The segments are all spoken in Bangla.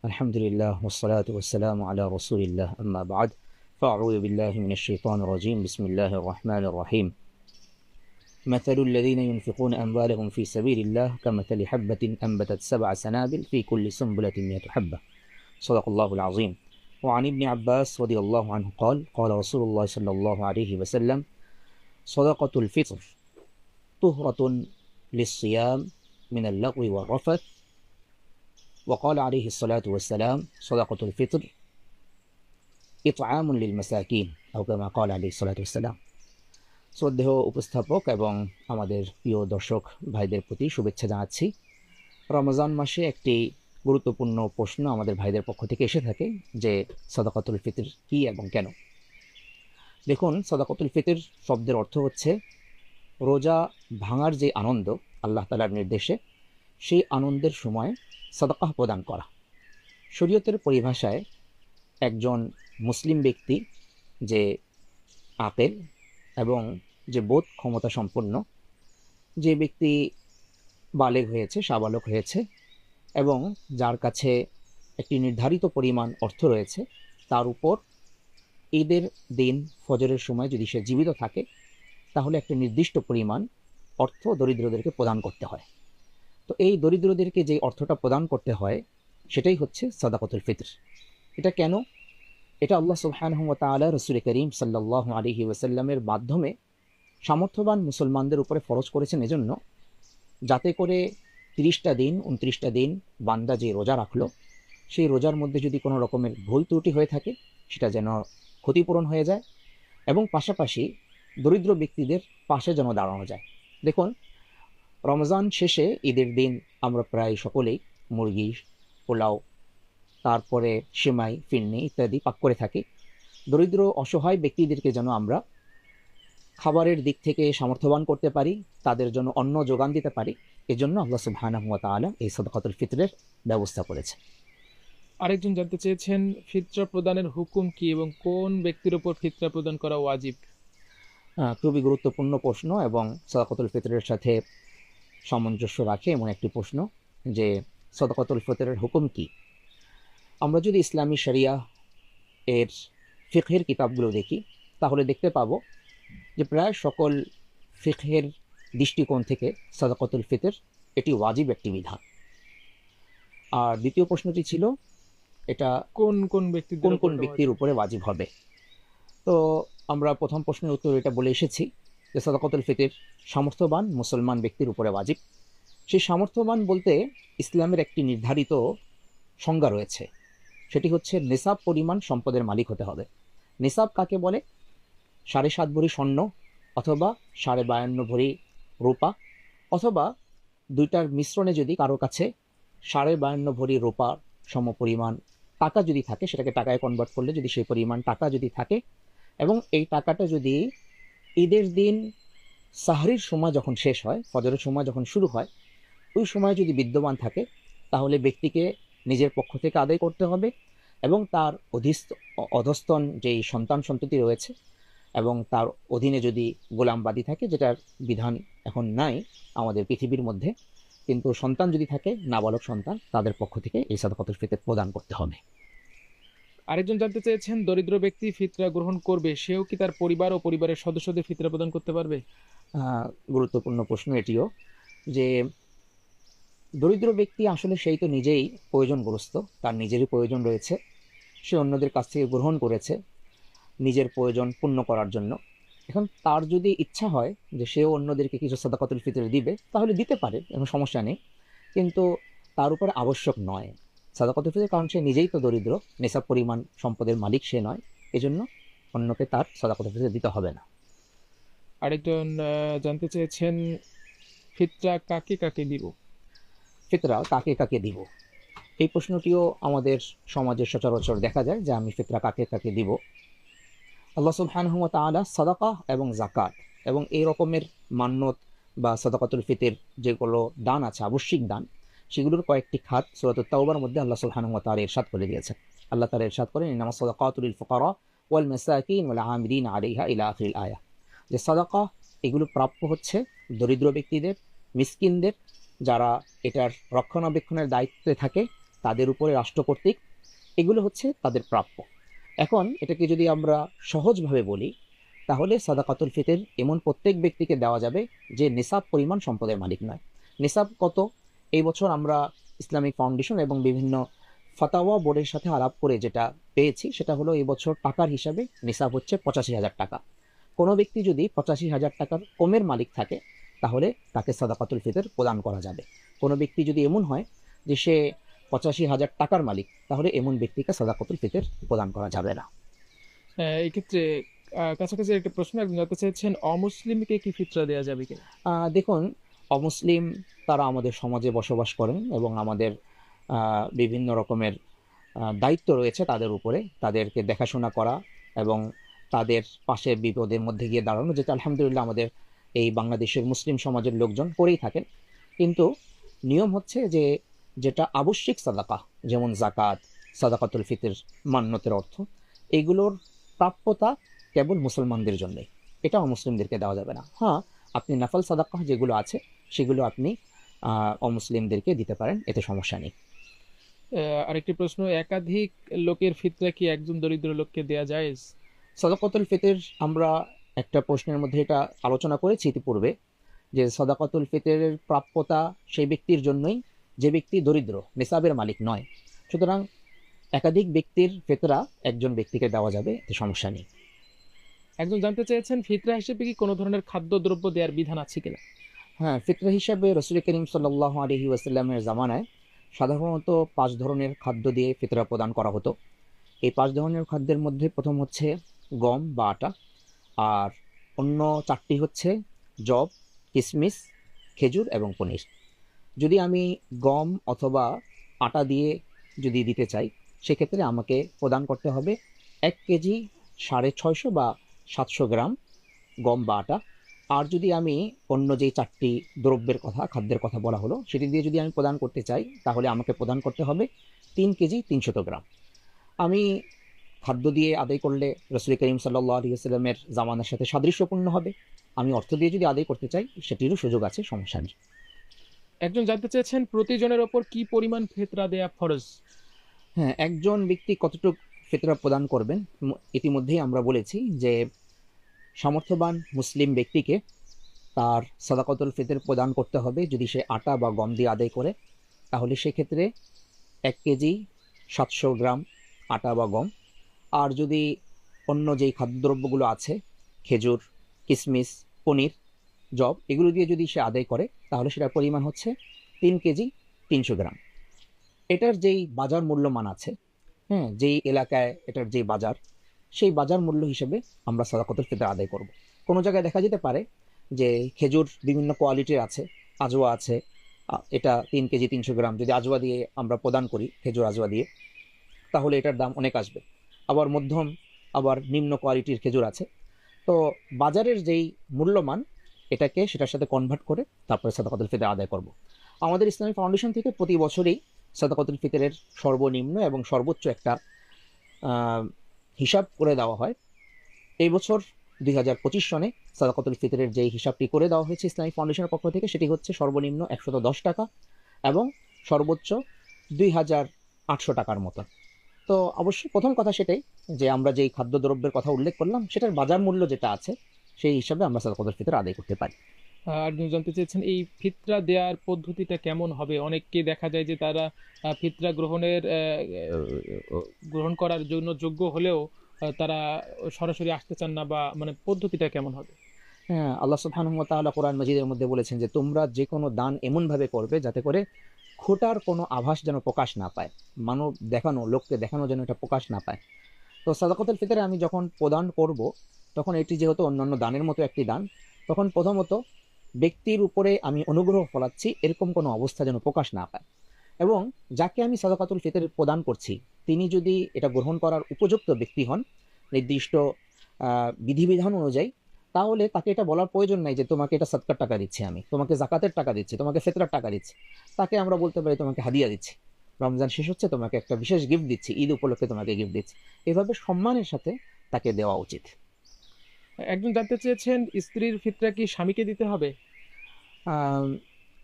الحمد لله والصلاة والسلام على رسول الله أما بعد فأعوذ بالله من الشيطان الرجيم بسم الله الرحمن الرحيم مثل الذين ينفقون أموالهم في سبيل الله كمثل حبة أنبتت 7 سنابل في كل سنبلة 100 حبة صدق الله العظيم. وعن ابن عباس رضي الله عنه قال قال رسول الله صلى الله عليه وسلم صدقة الفطر طهرة للصيام من اللغو والرفث. وقال عليه الصلاة والسلام صدقة الفطر إطعام للمساكين أو كما قال عليه الصلاة والسلام. শ্রদ্ধেয় উপস্থাপক এবং আমাদের প্রিয় দর্শক ভাইদের প্রতি শুভেচ্ছা জানাচ্ছি। রমজান মাসে একটি গুরুত্বপূর্ণ প্রশ্ন আমাদের ভাইদের পক্ষ থেকে এসে থাকে যে সাদাকাতুল ফিতর কি এবং কেন। দেখুন, সাদাকাতুল ফিতর শব্দের অর্থ হচ্ছে রোজা ভাঙার যে আনন্দ আল্লাহ তাআলার নির্দেশে, সেই আনন্দের সময় সাদাকাহ প্রদান করা। শরীয়তের পরিভাষায় একজন মুসলিম ব্যক্তি যে আকেল এবং যে বোধ ক্ষমতা সম্পন্ন, যে ব্যক্তি বালেগ হয়েছে, সাবালক হয়েছে এবং যার কাছে একটি নির্ধারিত পরিমাণ অর্থ রয়েছে, তার উপর ঈদের দিন ফজরের সময় যদি সে জীবিত থাকে তাহলে একটা নির্দিষ্ট পরিমাণ অর্থ দরিদ্রদেরকে প্রদান করতে হয়। তো এই দরিদ্রদেরকে যে অর্থটা প্রদান করতে হয় সেটাই হচ্ছে সাদাকাতুল ফিতর। এটা কেন? এটা আল্লাহ সুবহানাহু ওয়া তাআলা রাসূল করিম সাল্লাল্লাহু আলাইহি ওয়াসাল্লামের মাধ্যমে সামর্থ্যবান মুসলমানদের উপরে ফরজ করেছেন এজন্য, যাতে করে 30টা দিন 29টা দিন বান্দা যে রোজা রাখলো, সেই রোজার মধ্যে যদি কোনো রকমের ভুল ত্রুটি হয়ে থাকে সেটা যেন ক্ষতিপূরণ হয়ে যায় এবং পাশাপাশি দরিদ্র ব্যক্তিদের পাশে যেন দাঁড়ানো যায়। দেখুন, রমজান শেষে ঈদের দিন আমরা প্রায় সকলেই মুরগি, পোলাও, তারপরে সেমাই, ফিরনি ইত্যাদি পাক করে থাকি। দরিদ্র অসহায় ব্যক্তিদেরকে যেন আমরা খাবারের দিক থেকে সামর্থ্যবান করতে পারি, তাদের জন্য অন্ন যোগান দিতে পারি, এজন্য আল্লাহ সুবহানাহু ওয়া তাআলা এই সাদাকাতুল ফিতরের ব্যবস্থা করেছে। আরেকজন জানতে চেয়েছেন ফিতরা প্রদানের হুকুম কি এবং কোন ব্যক্তির উপর ফিতরা প্রদান করা ওয়াজিব? খুবই গুরুত্বপূর্ণ প্রশ্ন এবং সাদাকাতুল ফিতরের সাথে সামঞ্জস্য রাখে এমন একটি প্রশ্ন যে সাদাকাতুল ফিতরের হুকুম কি। আমরা যদি ইসলামী শরিয়া এর ফিকহের কিতাবগুলো দেখি তাহলে দেখতে পাবো যে প্রায় সকল ফিকহের দৃষ্টিকোণ থেকে সাদাকাতুল ফিতর এটি ওয়াজিব একটি বিধান। আর দ্বিতীয় প্রশ্নটি ছিল এটা কোন কোন কোন কোন ব্যক্তির উপরে ওয়াজিব হবে। তো আমরা প্রথম প্রশ্নের উত্তর এটা বলে এসেছি যে সাদাকাতুল ফিতর সামর্থ্যবান মুসলমান ব্যক্তির উপরে ওয়াজিব। সেই সামর্থ্যবান বলতে ইসলামের একটি নির্ধারিত সংজ্ঞা রয়েছে, সেটি হচ্ছে নিসাব পরিমাণ সম্পদের মালিক হতে হবে। নিসাব কাকে বলে? 7.5 ভরি স্বর্ণ অথবা 52.5 ভরি রূপা, অথবা দুইটার মিশ্রণে যদি কারো কাছে 52.5 ভরি রূপার সম পরিমাণ টাকা যদি থাকে, সেটাকে টাকায় কনভার্ট করলে যদি সেই পরিমাণ টাকা যদি থাকে এবং এই টাকাটা যদি ঈদের দিন সাহরির সময় যখন শেষ হয়, ফজরের সময় যখন শুরু হয়, ওই সময় যদি বিদ্যমান থাকে তাহলে ব্যক্তিকে নিজের পক্ষ থেকে আদায় করতে হবে এবং তার অধস্তন যেই সন্তান সন্ততি রয়েছে এবং তার অধীনে যদি গোলামবাদী থাকে, যেটার বিধান এখন নাই আমাদের পৃথিবীর মধ্যে, কিন্তু সন্তান যদি থাকে, নাবালক সন্তান, তাদের পক্ষ থেকে এই সাদাকাতুল ফিতর প্রদান করতে হবে। আরেকজন জানতে চেয়েছেন দরিদ্র ব্যক্তি ফিতরা গ্রহণ করবে, সেও কি তার পরিবার ও পরিবারের সদস্যদের ফিতরা প্রদান করতে পারবে? গুরুত্বপূর্ণ প্রশ্ন এটিও, যে দরিদ্র ব্যক্তি আসলে সেই তো নিজেই প্রয়োজনগ্রস্ত, তার নিজেরই প্রয়োজন রয়েছে, সে অন্যদের কাছ থেকে গ্রহণ করেছে নিজের প্রয়োজন পূর্ণ করার জন্য। এখন তার যদি ইচ্ছা হয় যে সেও অন্যদেরকে কিছু সাদাকাতুল ফিতর দিবে তাহলে দিতে পারে, কোনো সমস্যা নেই, কিন্তু তার উপর আবশ্যক নয় সাদাকাতুল ফিতর, কারণ সে নিজেই তো দরিদ্র, নেশাব পরিমাণ সম্পদের মালিক সে নয়, এজন্য অন্যকে তার সাদাকাতুল ফিতর দিতে হবে না। আরেকজন জানতে চেয়েছেন ফিতরা কাকে কাকে দিব? ফিতরা কাকে কাকে দিব, এই প্রশ্নটিও আমাদের সমাজে সচরাচর দেখা যায় যে আমি ফিতরা কাকে কাকে দিব। আল্লাহ সুবহানাহু ওয়া তাআলা সাদাকা এবং যাকাত এবং এই রকমের মান্যত বা সাদাকাতুল ফিতর যেগুলো দান আছে, আবশ্যিক দান, সেগুলোর কয়েকটি খাত সূরাতুত তাওবার মধ্যে আল্লাহ সুবহানাহু ওয়া তাআলা ইরশাদ করে দিয়েছেন। আল্লাহ তাআলা ইরশাদ করেন, ইন্নামাস সাদাকাতু লিল ফুকারা ওয়াল মাসাকিন ওয়াল আমিলিন আলাইহা ইলা আখিরিল আয়া, যে সাদাকা এগুলো প্রাপ্য হচ্ছে দরিদ্র ব্যক্তিদের, মিসকিনদের, যারা এটার রক্ষণাবেক্ষণের দায়িত্বে থাকে তাদের উপরে রাষ্ট্র কর্তৃক, এগুলো হচ্ছে তাদের প্রাপ্য। এখন এটাকে যদি আমরা সহজভাবে বলি, তাহলে সাদাকাতুল ফিতর এমন প্রত্যেক ব্যক্তিকে দেওয়া যাবে যে নিসাব পরিমাণ সম্পদের মালিক নয়। নিসাব কত? এই বছর আমরা ইসলামিক ফাউন্ডেশন এবং বিভিন্ন ফাতাওয়া বোর্ডের সাথে আলাপ করে যেটা পেয়েছি সেটা হলো এই বছর টাকার হিসাবে নিসাব হচ্ছে 85,000 টাকা। কোনো ব্যক্তি যদি 85,000 টাকার কমের মালিক থাকে তাহলে তাকে সাদাকাতুল ফিতর প্রদান করা যাবে। কোনো ব্যক্তি যদি এমন হয় যে সে 85,000 টাকার মালিক, তাহলে এমন ব্যক্তিকে সাদাকাতুল ফিতর প্রদান করা যাবে না। এই ক্ষেত্রে কাছাকাছি একটা প্রশ্ন একজন জানতে চেয়েছেন, অমুসলিমকে কি ফিতরা দেওয়া যাবে কিনা? দেখুন, অমুসলিম তারা আমাদের সমাজে বসবাস করেন এবং আমাদের বিভিন্ন রকমের দায়িত্ব রয়েছে তাদের উপরে, তাদেরকে দেখাশোনা করা এবং তাদের পাশে বিপদের মধ্যে গিয়ে দাঁড়ানো, যেটা আলহামদুলিল্লাহ আমাদের এই বাংলাদেশের মুসলিম সমাজের লোকজন করেই থাকেন। কিন্তু নিয়ম হচ্ছে যে যেটা আবশ্যিক সাদাকা, যেমন জাকাত, সাদাকাতুল ফিতর, মান্যতের অর্থ, এগুলোর প্রাপ্যতা কেবল মুসলমানদের জন্যই, এটা অমুসলিমদেরকে দেওয়া যাবে না। হ্যাঁ, আপনি নাফল সাদাকা যেগুলো আছে সেগুলো আপনি অমুসলিমদেরকে দিতে পারেন, এতে সমস্যা নেই। আরেকটি প্রশ্ন, একাধিক লোকের ফিতরা কি একজন দরিদ্র লোককে দেয়া যায়? সাদাকাতুল ফিতর আমরা একটা প্রশ্নের মধ্যে এটা আলোচনা করেছি ইতিপূর্বে, যে সাদাকাতুল ফিতরের প্রাপ্যতা সেই ব্যক্তির জন্যই যে ব্যক্তি দরিদ্র, নিসাবের মালিক নয়। সুতরাং একাধিক ব্যক্তির ফিতরা একজন ব্যক্তিকে দেওয়া যাবে, এতে সমস্যা নেই। একজন জানতে চেয়েছেন, ফিতরা হিসেবে কি কোনো ধরনের খাদ্যদ্রব্য দেওয়ার বিধান আছে কিনা? হ্যাঁ, ফিতরা হিসাবে রাসূল করিম সাল্লাল্লাহু আলাইহি ওয়াসাল্লামের জামানায় সাধারণত 5 ধরনের খাদ্য দিয়ে ফিতরা প্রদান করা হতো। এই 5 ধরনের খাদ্যের মধ্যে প্রথম হচ্ছে গম বা আটা, আর অন্য 4টি হচ্ছে জব, কিশমিশ, খেজুর এবং পনির। যদি আমি গম অথবা আটা দিয়ে যদি দিতে চাই, সেক্ষেত্রে আমাকে প্রদান করতে হবে 1 কেজি 650 বা 700 গ্রাম গম বা আটা। আর যদি আমি অন্য যেই 4টি দ্রব্যের কথা, খাদ্যের কথা বলা হলো, সেটি দিয়ে যদি আমি প্রদান করতে চাই, তাহলে আমাকে প্রদান করতে হবে 3 কেজি 300 গ্রাম। আমি খাদ্য দিয়ে আদায় করলে রাসূল করিম সাল্লাল্লাহু আলাইহি ওয়াসাল্লামের জামানার সাথে সাদৃশ্যপূর্ণ হবে। আমি অর্থ দিয়ে যদি আদায় করতে চাই, সেটিরও সুযোগ আছে, সমস্যা নেই। একজন জানতে চেয়েছেন, প্রতিজনের ওপর কি পরিমাণ ফিতরা দেয়া ফরজ? হ্যাঁ, একজন ব্যক্তি কতটুকু ফিতরা প্রদান করবেন, ইতিমধ্যেই আমরা বলেছি যে সামর্থ্যবান মুসলিম ব্যক্তিকে তার সাদাকাতুল ফিতর প্রদান করতে হবে। যদি সে আটা বা গম দিয়ে আদায় করে, তাহলে সেক্ষেত্রে 1 কেজি 700 গ্রাম আটা বা গম। আর যদি অন্য যেই খাদ্যদ্রব্যগুলো আছে, খেজুর, কিশমিশ, পনির, জব, এগুলো দিয়ে যদি সে আদায় করে, তাহলে সেটার পরিমাণ হচ্ছে 3 কেজি 300 গ্রাম। এটার যেই বাজার মূল্যমান আছে, হ্যাঁ, যেই এলাকায় এটার যেই বাজার, সেই বাজার মূল্য হিসেবে আমরা সাদাকাতুল ফিতর আদায় করব। কোনো জায়গায় দেখা যেতে পারে যে খেজুর বিভিন্ন কোয়ালিটির আছে, আজওয়া আছে, এটা 3 কেজি 300 গ্রাম যদি আজওয়া দিয়ে আমরা প্রদান করি, খেজুর আজওয়া দিয়ে, তাহলে এটার দাম অনেক আসবে। আবার মধ্যম, আবার নিম্ন কোয়ালিটির খেজুর আছে। তো বাজারের যেই মূল্যমান, এটাকে সেটার সাথে কনভার্ট করে তারপরে সাদাকাতুল ফিতর আদায় করব। আমাদের ইসলামিক ফাউন্ডেশন থেকে প্রতি বছরই সাদাকাতুল ফিতরের সর্বনিম্ন এবং সর্বোচ্চ একটা হিসাব করে দেওয়া হয়। এই বছর 2025 সনে সাদাকাতুল ফিতরের যেই হিসাবটি করে দেওয়া হয়েছে ইসলামিক ফাউন্ডেশনের পক্ষ থেকে, সেটি হচ্ছে সর্বনিম্ন 110 টাকা এবং সর্বোচ্চ 2,800 টাকার মতো। তো অবশ্যই প্রথম কথা সেটাই যে আমরা যেই খাদ্যদ্রব্যের কথা উল্লেখ করলাম, সেটার বাজার মূল্য যেটা আছে সেই হিসাবে আমরা সাদাকাতুল ফিতর আদায় করতে পারি। একজন জানতে চেয়েছেন, এই ফিতরা দেওয়ার পদ্ধতিটা কেমন হবে? অনেককে দেখা যায় যে তারা ফিতরা গ্রহণ করার জন্য যোগ্য হলেও তারা সরাসরি আসতে চান না, বা মানে পদ্ধতিটা কেমন হবে? হ্যাঁ, আল্লাহ সুবহানাহু ওয়া তাআলা কোরআন মাজিদের মধ্যে বলেছেন যে তোমরা যে কোনো দান এমনভাবে করবে যাতে করে খোটার কোনো আভাস যেন প্রকাশ না পায়, মানব দেখানো, লোককে দেখানো যেন এটা প্রকাশ না পায়। তো সাদাকাতুল ফিতরে আমি যখন প্রদান করব, তখন এটি যেহেতু অন্যান্য দানের মতো একটি দান, তখন প্রথমত ব্যক্তির উপরে আমি অনুগ্রহ ফলাচ্ছি এরকম কোনো অবস্থা যেন প্রকাশ না পায়। এবং যাকে আমি সাদাকাতুল ফিতর প্রদান করছি, তিনি যদি এটা গ্রহণ করার উপযুক্ত ব্যক্তি হন নির্দিষ্ট বিধিবিধান অনুযায়ী, তাহলে তাকে এটা বলার প্রয়োজন নাই যে তোমাকে এটা সদকার টাকা দিচ্ছি, আমি তোমাকে জাকাতের টাকা দিচ্ছি, তোমাকে ফিতরার টাকা দিচ্ছি। তাকে আমরা বলতে পারি তোমাকে হাদিয়া দিচ্ছি, রমজান শেষ হচ্ছে, তোমাকে একটা বিশেষ গিফট দিচ্ছি, ঈদ উপলক্ষে তোমাকে গিফট দিচ্ছি। এভাবে সম্মানের সাথে তাকে দেওয়া উচিত। একজন জানতে চেয়েছেন, স্ত্রীর ফিতরা কি স্বামীকে দিতে হবে?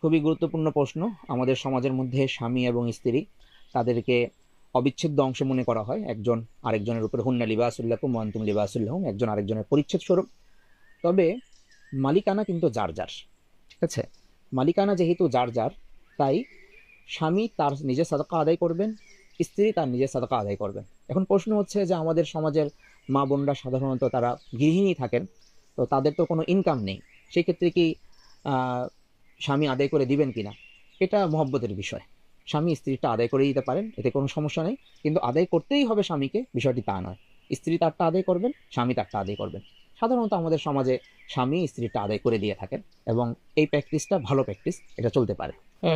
খুবই গুরুত্বপূর্ণ প্রশ্ন। আমাদের সমাজের মধ্যে স্বামী এবং স্ত্রী তাদেরকে অবিচ্ছেদ্য অংশ মনে করা হয়, একজন আরেকজনের উপরে হুন্না লিবাসুল্লাকুম ওয়া আনতুম লিবাসুল্লাহুম, একজন আরেকজনের পরিচ্ছদ স্বরূপ। তবে মালিকানা কিন্তু যার যার, ঠিক আছে? মালিকানা যেহেতু যার যার, তাই স্বামী তার নিজের সাদাকা আদায় করবেন, স্ত্রী তার নিজের সাদাকা আদায় করবেন। এখন প্রশ্ন হচ্ছে যে আমাদের সমাজের মা বোনরা সাধারণত তারা গৃহিণী থাকেন, তো তাদের তো কোনো ইনকাম নেই, সেই ক্ষেত্রে কি স্বামী আদায় করে দিবেন কিনা, এটা মহব্বতের বিষয়। স্বামী স্ত্রীটা আদায় করে দিতে পারেন, এতে কোনো সমস্যা নেই, কিন্তু আদায় করতেই হবে স্বামীকে, বিষয়টি তা নয়। স্ত্রী তারটা আদায় করবেন, স্বামী তারটা আদায় করবেন। সাধারণত আমাদের সমাজে স্বামী স্ত্রীটা আদায় করে দিয়ে থাকেন, এবং এই প্র্যাকটিসটা ভালো প্র্যাকটিস, এটা চলতে পারে।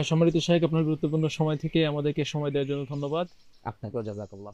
সম্মানিত শাহেখ, আপনার গুরুত্বপূর্ণ সময় থেকে আমাদেরকে সময় দেওয়ার জন্য ধন্যবাদ। আপনাকেও জাযাকাল্লাহ।